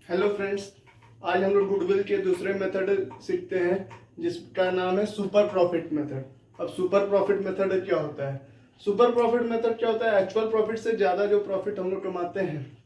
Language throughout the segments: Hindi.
हेलो फ्रेंड्स, आज हम लोग गुडविल के दूसरे मेथड सीखते हैं जिसका नाम है सुपर प्रॉफिट मेथड। अब सुपर प्रॉफिट मेथड क्या होता है? सुपर प्रॉफिट मेथड क्या होता है? एक्चुअल प्रॉफिट से ज़्यादा जो प्रॉफिट हम लोग कमाते हैं,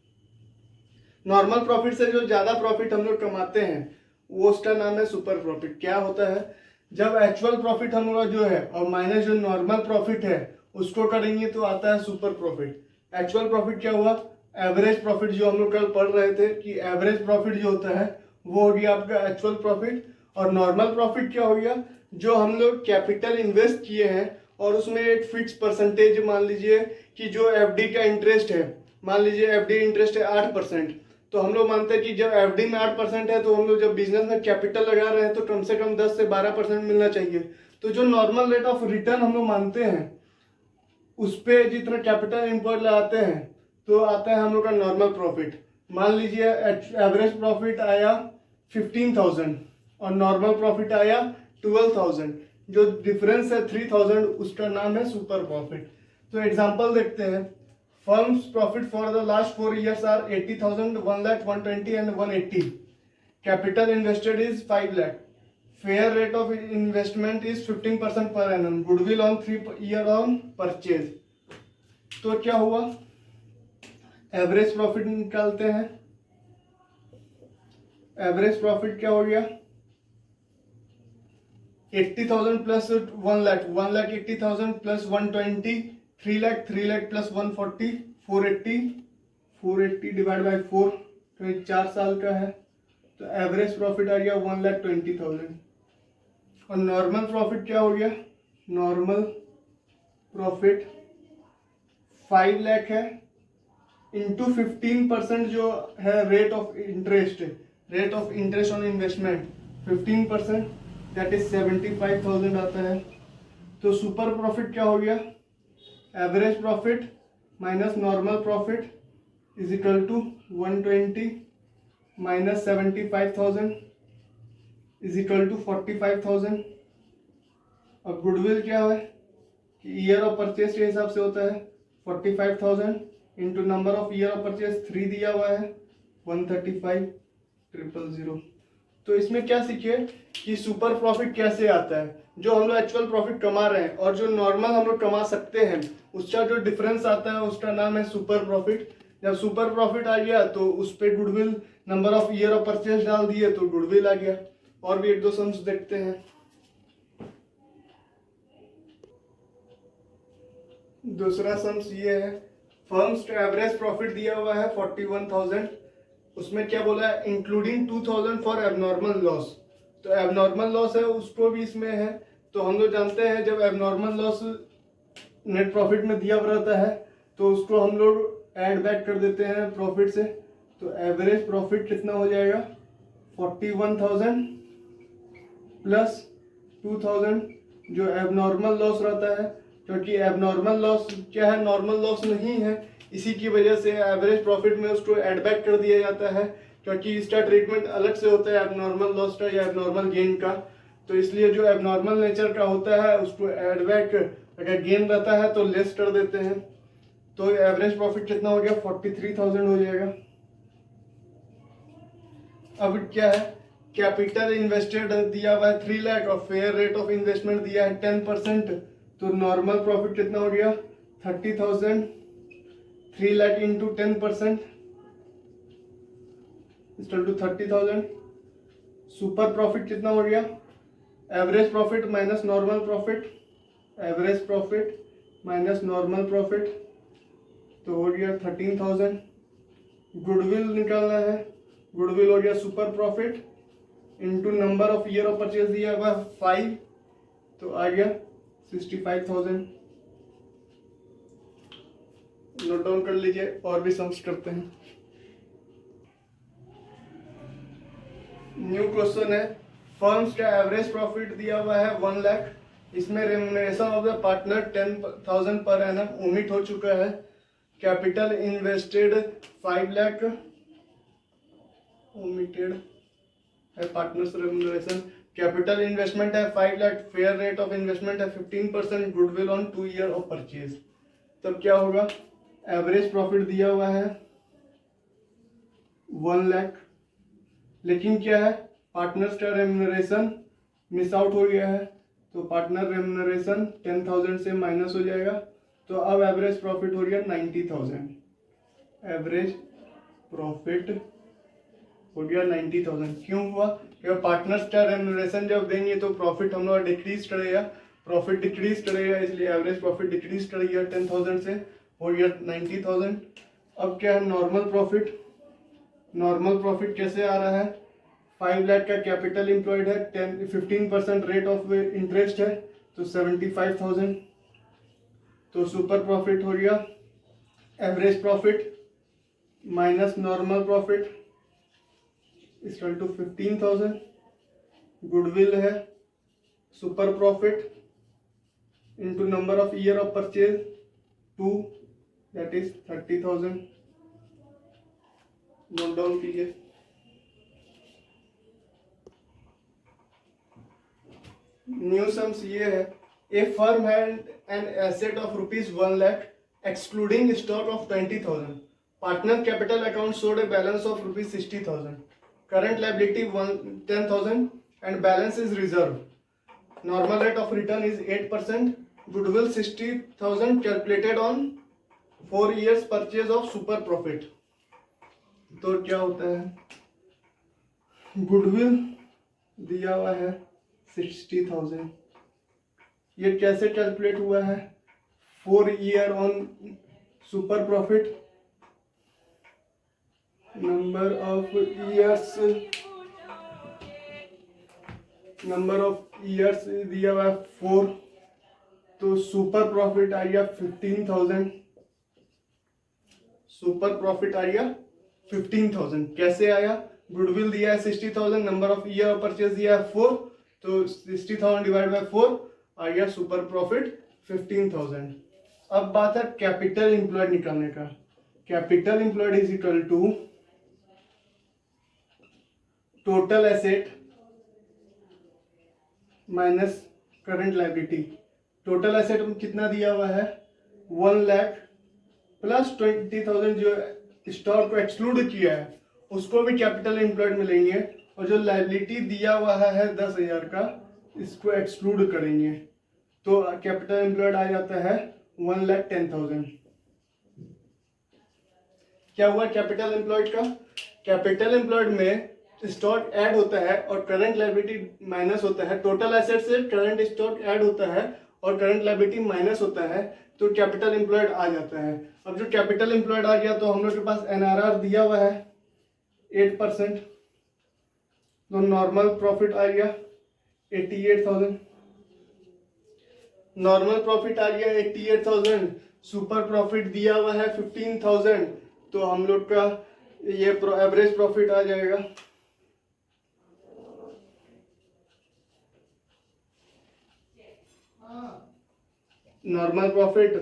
नॉर्मल प्रॉफिट से जो ज़्यादा प्रॉफिट हम लोग कमाते हैं, वो उसका नाम है सुपर प्रॉफिट। क्या होता है? जब एक्चुअल प्रॉफिट हम लोग जो है और माइनस जो नॉर्मल प्रॉफिट है उसको करेंगे तो आता है सुपर प्रॉफिट। एक्चुअल प्रॉफिट क्या हुआ? एवरेज प्रॉफिट, जो हम लोग कल पढ़ रहे थे कि एवरेज प्रॉफिट जो होता है वो हो गया आपका एक्चुअल प्रॉफिट। और नॉर्मल प्रॉफिट क्या हो गया? जो हम लोग कैपिटल इन्वेस्ट किए हैं और उसमें एक फिक्स परसेंटेज, मान लीजिए कि जो एफडी का इंटरेस्ट है, मान लीजिए एफडी इंटरेस्ट है 8%, तो हम लोग मानते हैं कि जब एफडी में 8% है तो हम लोग जब बिजनेस में कैपिटल लगा रहे हैं तो कम से कम 10 से 12% मिलना चाहिए। तो जो नॉर्मल रेट ऑफ रिटर्न हम लोग मानते हैं उस पर जितना कैपिटल इनपुट लगाते हैं तो आता है हम लोग का नॉर्मल प्रॉफिट। मान लीजिए एवरेज प्रॉफिट आया 15,000 और नॉर्मल प्रॉफिट आया 12,000, जो डिफरेंस है 3,000, उसका नाम है सुपर प्रॉफिट। तो एग्जांपल देखते हैं। Firms profit for the last 4 years are 80,000, 1 lakh, 120 and 180। Capital invested is 5 lakh। Fair rate of investment is 15% per annum. Goodwill on 3 year on purchase. तो क्या हुआ? एवरेज प्रॉफिट निकालते हैं। एवरेज प्रॉफिट क्या हो गया? 80,000 plus 1 lakh, 1 lakh 80,000 plus 120, 3 lakh, 3 lakh plus 140, 480, 480 divide by 4, तो 4 साल का है। तो एवरेज प्रॉफिट आ गया 1,20,000। और नॉर्मल प्रॉफिट क्या हो गया? नॉर्मल प्रॉफिट 5 लाख है इंटू 15% जो है rate of interest, rate of interest on investment 15%, that is 75,000 आता है। तो सुपर प्रॉफिट क्या हो गया? Average profit minus normal profit is equal to 120 minus 75,000 is equal to 45,000। अब गुडविल क्या है कि ईयर ऑफ परचेज के हिसाब से होता है 45,000 into number of year of purchase 3 दिया हुआ है 135,000। तो इसमें क्या सीखे कि सुपर प्रॉफिट कैसे आता है? जो हम लोग एक्चुअल प्रॉफिट कमा रहे हैं और जो नॉर्मल हम लोग कमा सकते हैं उसका जो डिफरेंस आता है उसका नाम है सुपर प्रॉफिट। जब सुपर प्रॉफिट आ गया तो उस पर goodwill, number of year of purchase डाल दिए तो गुडविल आ गया। और भी एक दो सम्स देखते हैं। दूसरा सम्स ये है, फर्म्स का एवरेज प्रॉफिट दिया हुआ है 41,000। उसमें क्या बोला है? Including 2,000 for abnormal loss. तो एबनॉर्मल लॉस है उसको भी इसमें है। तो हम लोग जानते हैं जब एबनॉर्मल लॉस नेट प्रॉफिट में दिया हुआ रहता है तो उसको हम लोग ऐड बैक कर देते हैं प्रॉफिट से। तो एवरेज प्रॉफिट कितना हो जाएगा? 41,000 प्लस 2,000 जो एबनॉर्मल लॉस रहता है, क्योंकि एबनॉर्मल लॉस क्या है? नॉर्मल लॉस नहीं है, इसी की वजह से एवरेज प्रॉफिट में उसको ऐड बैक कर दिया जाता है, क्योंकि इसका ट्रीटमेंट अलग से होता है एबनॉर्मल लॉस का या एबनॉर्मल गेन का। तो इसलिए जो एबनॉर्मल नेचर का होता है उसको ऐड बैक, अगर गेन रहता है तो लेस कर देते हैं। तो एवरेज प्रॉफिट कितना हो गया? 43,000 हो जाएगा। अब क्या है? कैपिटल इन्वेस्टेड दिया हुआ है 3 लाख और फेयर रेट ऑफ इन्वेस्टमेंट दिया है 10%। तो नॉर्मल प्रॉफिट कितना हो गया? 30,000। 3 lakh into 10% equal to 30,000। Super profit कितना हो गया? Average profit minus normal profit, average profit minus normal profit, तो हो गया 13,000। गुडविल निकालना है। गुडविल हो गया super profit into number of year of purchase दिया हुआ 5, तो आ गया 65,000। नोट डाउन कर लीजिए, और भी सम्स करते हैं। न्यू क्वेश्चन है, फर्म्स का एवरेज प्रॉफिट दिया हुआ है 1 लाख। इसमें remuneration of the partner 10,000 per annum omit हो चुका है। कैपिटल इन्वेस्टेड 5 लाख ओमिटेड है, पार्टनर्स रेम्युनरेशन। कैपिटल इन्वेस्टमेंट है 5 lakh, fair rate of investment है 15%, goodwill on 2 year of purchase. तब क्या होगा? एवरेज प्रॉफिट दिया हुआ है 1 लाख लेकिन क्या है, पार्टनर्स का रेम्यूनरेशन मिस आउट हो गया है, तो पार्टनर रेम्यूनरेशन 10,000 से माइनस हो जाएगा। तो अब एवरेज प्रॉफिट हो गया 90,000, एवरेज प्रॉफिट हो गया 90,000। क्यों हुआ? क्योंकि पार्टनर्स का रेम्यूनरेशन जब देंगे तो प्रॉफिट हम लोग डिक्रीज करेगा, प्रॉफिट डिक्रीज करेगा, इसलिए एवरेज प्रॉफिट डिक्रीज करेगा 10,000 से, हो गया 90,000। अब क्या है, नॉर्मल प्रॉफिट। नॉर्मल प्रॉफिट कैसे आ रहा है? 5 लाख का कैपिटल एम्प्लॉयड है, 15% रेट ऑफ इंटरेस्ट है, तो 75,000। तो सुपर प्रॉफिट हो गया average profit minus normal profit equal to 15,000। Goodwill है super profit into number of year of purchase 2, that is 30,000। Note down कीजिए। न्यू सम्स ये है, a firm had an asset of ₹1 lakh excluding stock of 20,000। Partner capital account showed a balance of ₹60,000। Current liability 10,000 and balance is reserve. Normal rate of return is 8%. Goodwill 60,000 calculated on 4 years purchase of super profit. तो क्या होता है, गुडविल दिया हुआ है 60,000, ये कैसे कैलकुलेट हुआ है? 4 year on super profit, number of years दिया हुआ है 4, तो सुपर प्रॉफिट आ गया 15,000। सुपर प्रॉफिट आ गया 15,000। कैसे आया? गुडविल दिया है 60,000, number of year of purchase दिया है 4, तो 60,000 डिवाइड बाय 4 आ गया सुपर प्रॉफिट 15,000। अब बात है कैपिटल एम्प्लॉयड निकालने का। Capital employed is equal to total asset minus current liability. Total asset कितना दिया हुआ है? 1 लाख प्लस 20,000 जो स्टॉक को एक्सक्लूड किया है उसको भी कैपिटल एम्प्लॉयड में लेंगे, और जो लायबिलिटी दिया हुआ है 10,000 का, इसको एक्सक्लूड करेंगे, तो कैपिटल एम्प्लॉयड आ जाता है 1,10,000। क्या हुआ कैपिटल एम्प्लॉयड का? कैपिटल एम्प्लॉयड में स्टॉक ऐड होता है और करंट लायबिलिटी माइनस होता है। टोटल एसेट से करंट स्टॉक ऐड होता है और करंट लायबिलिटी माइनस होता है, तो कैपिटल एम्प्लॉयड आ जाता है। अब जो कैपिटल एम्प्लॉयड आ गया, तो हम लोग के पास एनआरआर दिया हुआ है 8%, तो नॉर्मल प्रॉफिट आ गया 88,000। नॉर्मल प्रॉफिट आ गया 88,000, सुपर प्रॉफिट दिया हुआ है 15,000, तो हम लोग का ये एवरेज प्रॉफिट आ जाएगा normal profit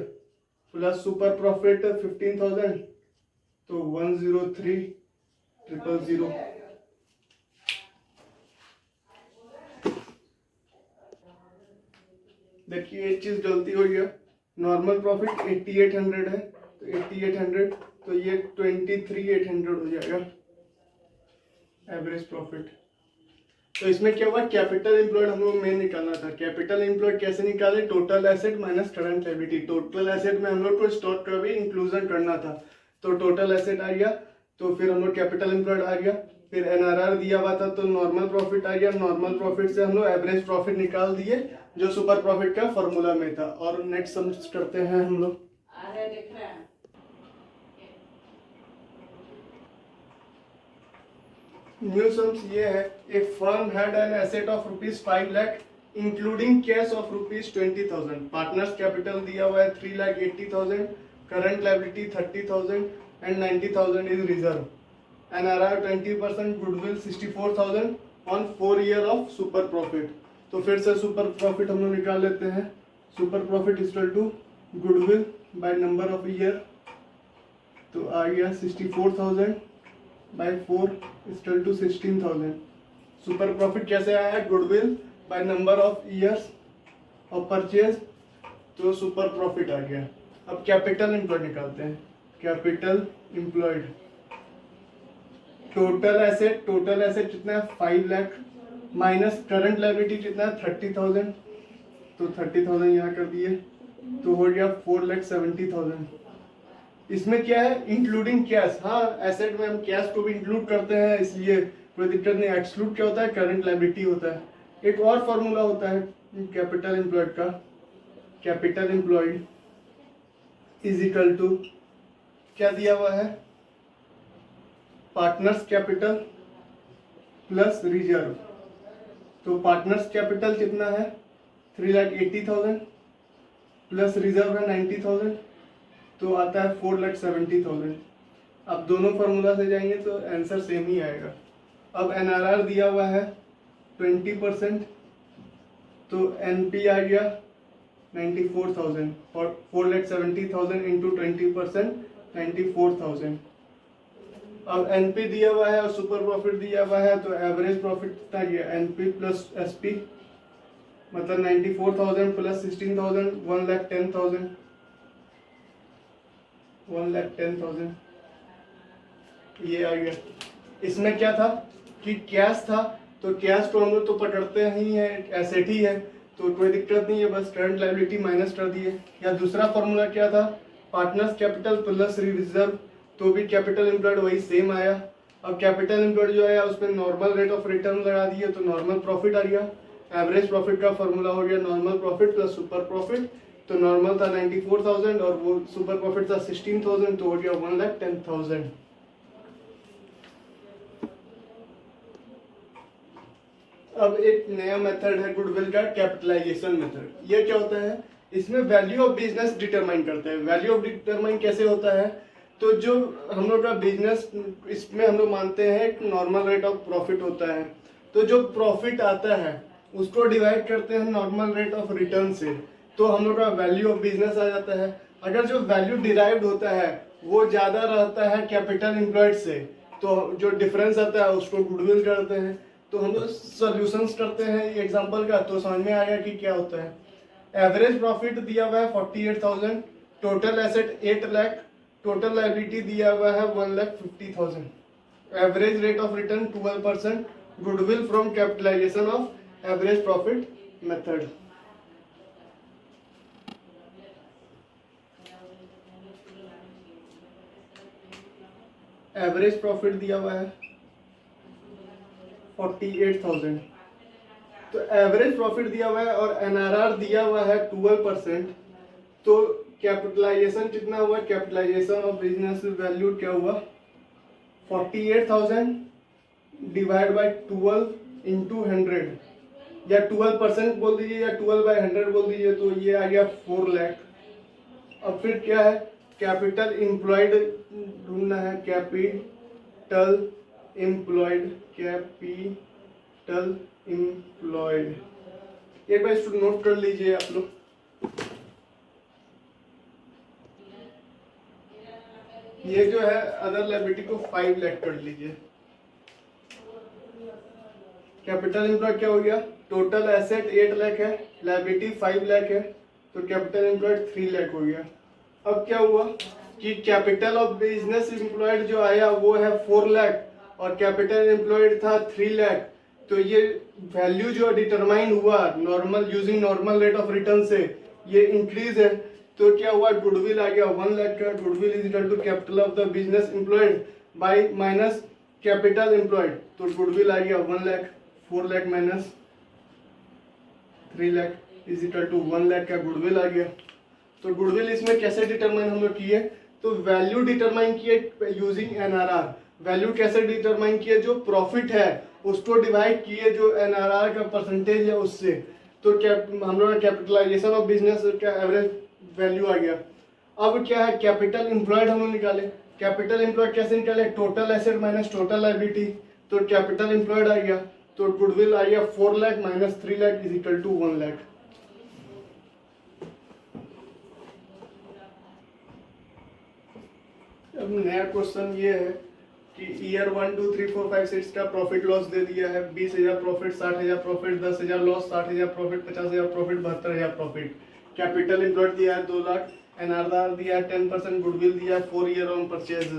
plus super profit 15,000, तो 103,000। देखिए एक चीज गलती हो गया, नॉर्मल प्रॉफिट 8800 है, तो 8800, तो ये 23,800 हो जाएगा एवरेज प्रॉफिट। तो इसमें क्या हुआ, कैपिटल एम्प्लॉयड हम लोग मेन निकालना था। कैपिटल एम्प्लॉयड कैसे निकाले? Total asset minus current liability. Total asset में हम लोग को स्टॉक का भी इंक्लूजन करना था, तो टोटल एसेट आ गया, तो फिर हम लोग कैपिटल एम्प्लॉयड आ गया, फिर एनआरआर दिया हुआ था तो नॉर्मल प्रॉफिट आ गया। नॉर्मल प्रॉफिट से हम लोग एवरेज प्रॉफिट निकाल दिए जो सुपर प्रॉफिट का फॉर्मूला में था। और नेक्स्ट सम करते हैं हम लोग। न्यू सम्स ये है, एक firm had an asset of ₹5 lakh including cash of ₹20,000। Partners capital दिया हुआ है 3,80,000, current liability 30,000 and 90,000 is reserve. NRR 20%, goodwill 64,000 on 4 year of super profit. तो फिर से सुपर प्रॉफिट हम लोग निकाल लेते हैं। Super profit equal to goodwill by number of year, तो आ गया 64,000 by 4 equal to 16,000। Super profit कैसे आया? Goodwill by number of years of purchase, तो सुपर प्रॉफिट आ गया। अब कैपिटल एम्प्लॉयड निकालते हैं। कैपिटल एम्प्लॉयड टोटल एसेट कितना है 5 लाख माइनस करंट लायबिलिटी कितना है 30,000, तो 30,000 यहाँ कर दिए तो हो गया 4,70,000। इसमें क्या है इंक्लूडिंग कैश, हाँ एसेट में हम कैश को भी इंक्लूड करते हैं इसलिए कोई दिक्कत नहीं। एक्सक्लूड क्या होता है करंट लायबिलिटी होता है। एक और फॉर्मूला होता है कैपिटल एम्प्लॉयड का, capital employed is equal to क्या दिया हुआ है पार्टनर्स कैपिटल प्लस रिजर्व। तो पार्टनर्स कैपिटल कितना है 3,80,000 प्लस रिजर्व है 90,000 तो आता है 4,70,000। अब दोनों फार्मूला से जाएंगे तो आंसर सेम ही आएगा। अब एनआरआर दिया हुआ है 20%, तो एनपी आ गया 94,000 और 4,70,000 इंटू 20% 94,000। अब एनपी दिया हुआ है और सुपर प्रॉफिट दिया हुआ है तो एवरेज प्रॉफिट कितना गया एनपी प्लस एसपी, मतलब 94,000 प्लस 16,000 1,10,000 1,10,000 ये आ गया। इसमें क्या था कि कैश था तो कैश को हम लोग तो पकड़ते ही है, एसेट ही है तो कोई दिक्कत नहीं है, बस करंट लायबिलिटी माइनस कर दिए। या दूसरा फॉर्मूला क्या था पार्टनर्स कैपिटल प्लस रिजर्व, तो भी कैपिटल एम्प्लॉयड वही सेम आया। अब कैपिटल एम्प्लॉयड जो आया उसमें नॉर्मल रेट ऑफ रिटर्न लगा दिए तो नॉर्मल प्रॉफिट आ गया। एवरेज प्रॉफिट का फॉर्मूला हो गया normal profit plus super profit, तो नॉर्मल था 94,000 और वो सुपर प्रॉफिट था 16,000 तो हो गया 1,10,000। अब एक नया मेथड है गुडविल का कैपिटलाइजेशन मेथड। ये क्या होता है इसमें वैल्यू ऑफ बिजनेस डिटरमाइन करते हैं। वैल्यू ऑफ डिटरमाइन कैसे होता है तो जो हम लोग का बिजनेस इसमें हम लोग मानते हैं एक नॉर्मल रेट ऑफ प्रॉफिट होता है, तो जो प्रॉफिट आता है उसको डिवाइड करते हैं नॉर्मल रेट ऑफ रिटर्न से, तो हम लोग का वैल्यू ऑफ बिजनेस आ जाता है। अगर जो वैल्यू डिराइव्ड होता है वो ज़्यादा रहता है कैपिटल एम्प्लॉयड से तो जो डिफरेंस आता है उसको गुडविल करते हैं। तो हम लोग सॉल्यूशंस करते हैं एग्जांपल का तो समझ में आया कि क्या होता है। एवरेज प्रॉफिट दिया हुआ है 48,000, total asset 8 lakh, total liability दिया हुआ है 1,50,000, average rate of return 12%, goodwill from capitalization of average profit method. Average profit दिया हुआ है 48,000, तो एवरेज प्रॉफिट दिया हुआ है और एनआरआर दिया हुआ है 12%, तो कैपिटलाइजेशन कितना हुआ कैपिटलाइजेशन ऑफ बिजनेस वैल्यू क्या हुआ 48,000 डिवाइड बाय 12 इंटू 100 या 12% बोल दीजिए या 12/100 बोल दीजिए तो ये आ गया 4 लाख। अब फिर क्या है कैपिटल एम्प्लॉयड ढूंढना है, कैपिटल एम्प्लॉयड एक बार इसको नोट कर लीजिए आप लोग। ये जो है अदर लायबिलिटी को 5 लाख कर लीजिए। कैपिटल एम्प्लॉयड क्या हो गया टोटल एसेट 8 लाख है, लायबिलिटी 5 लाख है, तो कैपिटल एम्प्लॉयड 3 लाख हो गया। अब क्या हुआ कि कैपिटल ऑफ बिजनेस एम्प्लॉयड जो आया वो है 4 लाख और कैपिटल एम्प्लॉयड था 3 लाख, तो ये वैल्यू जो डिटरमाइन हुआ normal using normal rate of return से ये इंक्रीज है, तो क्या हुआ गुडविल आ गया 1 लाख का। Goodwill is equal to capital of the business employed by minus capital employed, तो गुडविल आ गया 1 lakh, 4 lakh minus 3 lakh is equal to 1 lakh का गुडविल आ गया। तो गुडविल इसमें कैसे डिटरमाइन हम लोग किए तो वैल्यू डिटरमाइन किए यूजिंग एनआरआर। वैल्यू कैसे डिटरमाइन किए जो प्रॉफिट है उसको डिवाइड किए जो एनआरआर का परसेंटेज है उससे, तो हम लोग कैपिटलाइजेशन ऑफ बिजनेस का एवरेज वैल्यू आ गया। अब क्या है कैपिटल एम्प्लॉयड हम लोग निकाले। कैपिटल एम्प्लॉयड कैसे निकाले total asset minus total liability, तो कैपिटल एम्प्लॉयड आ गया तो गुडविल आ गया 4 lakh minus 3 lakh is equal to 1 lakh. अब नया क्वेश्चन ये है कि ईयर 1 2 3 4 5 6 का प्रॉफिट लॉस दे दिया है 20,000 profit, 60,000 profit, 10,000 loss, 60,000 profit, 50,000 profit, 72,000 profit. Capital employed दिया है 2 लाख, एनआरआर दिया है 10%, गुडविल दिया है 4 ईयर ऑन परचेज।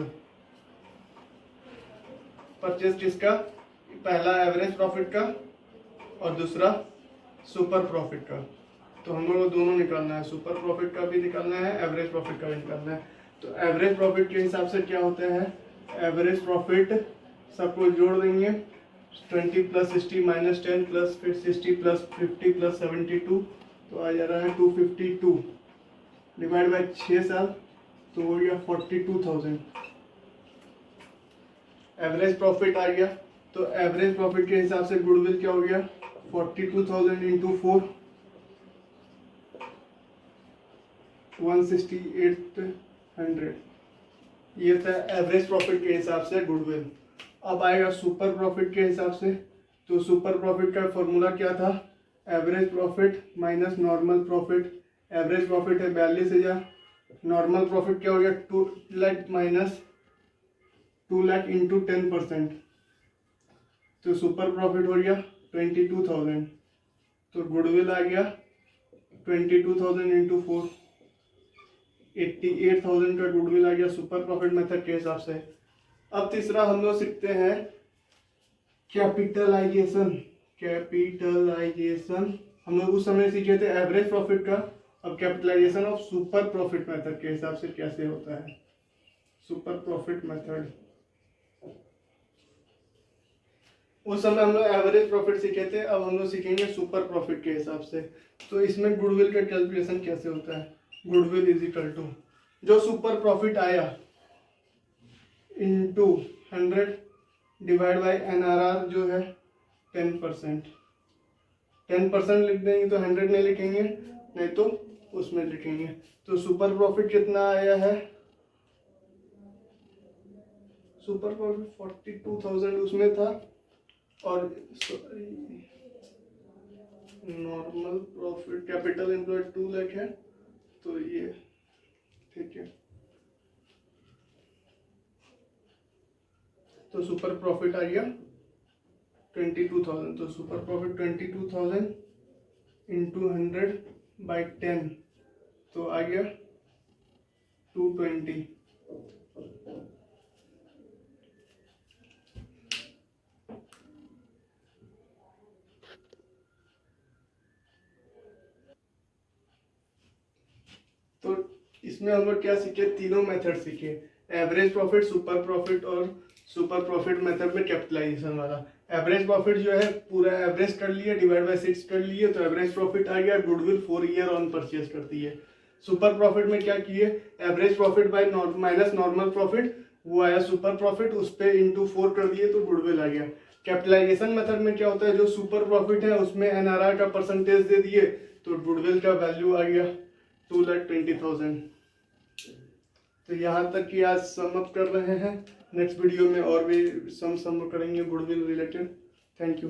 परचेज किसका, पहला एवरेज प्रॉफिट का और दूसरा सुपर प्रॉफिट का। तो हम लोग को दोनों निकालना है, सुपर प्रॉफिट का भी निकालना है, एवरेज प्रॉफिट का भी निकालना है। तो एवरेज प्रॉफिट के हिसाब से क्या होता है, एवरेज प्रॉफिट सबको जोड़ देंगे, 20 + 60 - 10 प्लस फिर 60 + 50 + 72, तो आ जा रहा है 252 डिवाइड बाई 6 साल, तो हो गया 42,000 एवरेज प्रॉफिट आ गया। तो एवरेज प्रॉफिट के हिसाब से गुडविल क्या हो गया, 42,000 × 4, 16800, ये था एवरेज प्रॉफिट के हिसाब से गुडविल। अब आएगा सुपर प्रॉफिट के हिसाब से। तो सुपर प्रॉफिट का फॉर्मूला क्या था, average profit minus normal profit. Average profit है 42,000, नॉर्मल प्रॉफिट क्या हो गया 2 लाख माइनस 2 लाख इंटू 10%, तो सुपर प्रॉफिट हो गया 22,000। तो गुडविल आ गया 22,000 × 4, 88,000 का गुडविल आ गया सुपर प्रॉफिट मेथड के हिसाब से। अब तीसरा हम लोग सीखते हैं कैपिटलाइजेशन। कैपिटलाइजेशन हम लोग उस समय सीखे थे एवरेज प्रॉफिट का। अब capitalization of super profit method के हिसाब से कैसे होता है, सुपर प्रॉफिट मेथड। उस समय हम लोग एवरेज प्रॉफिट सीखे थे, अब हम लोग सीखेंगे सुपर प्रॉफिट के हिसाब से। तो इसमें गुडविल का कैलकुलेशन कैसे होता है, गुडविल इज इक्वल टू जो सुपर प्रॉफिट आया इंटू 100 डिवाइड बाई NRR जो है 10%। 10% लिख देंगे तो 100 नहीं लिखेंगे, नहीं तो उसमें लिखेंगे। तो सुपर प्रॉफिट कितना आया है, सुपर प्रॉफिट 42,000 उसमें था, और normal profit capital employed 2 lakh है, तो ये ठीक है। तो सुपर प्रॉफिट आ गया 22,000। तो सुपर प्रॉफिट 22,000 इंटू 100 बाई 10, तो आ गया 220। तो इसमें हम लोग क्या सीखे, तीनों मेथड सीखे, एवरेज प्रॉफिट, सुपर प्रॉफिट और सुपर प्रॉफिट मेथड में कैपिटलाइजेशन वाला। एवरेज प्रॉफिट जो है पूरा एवरेज कर लिए, डिवाइड बाय 6 कर लिए, तो एवरेज प्रॉफिट आ गया। गुडविल 4 ईयर ऑन परचेज करती है। सुपर प्रॉफिट में क्या किए, average profit by minus normal profit, वो आया सुपर प्रॉफिट, उस पे इंटू 4 कर दिए तो गुडविल आ गया। कैपिटलाइजेशन मेथड में क्या होता है, जो सुपर प्रॉफिट है उसमें NRR का परसेंटेज दे दिए, तो गुडविल का वैल्यू आ गया 2,20,000। तो यहाँ तक कि आज सम अप कर रहे हैं। नेक्स्ट वीडियो में और भी सम करेंगे गुडविल रिलेटेड। Thank you.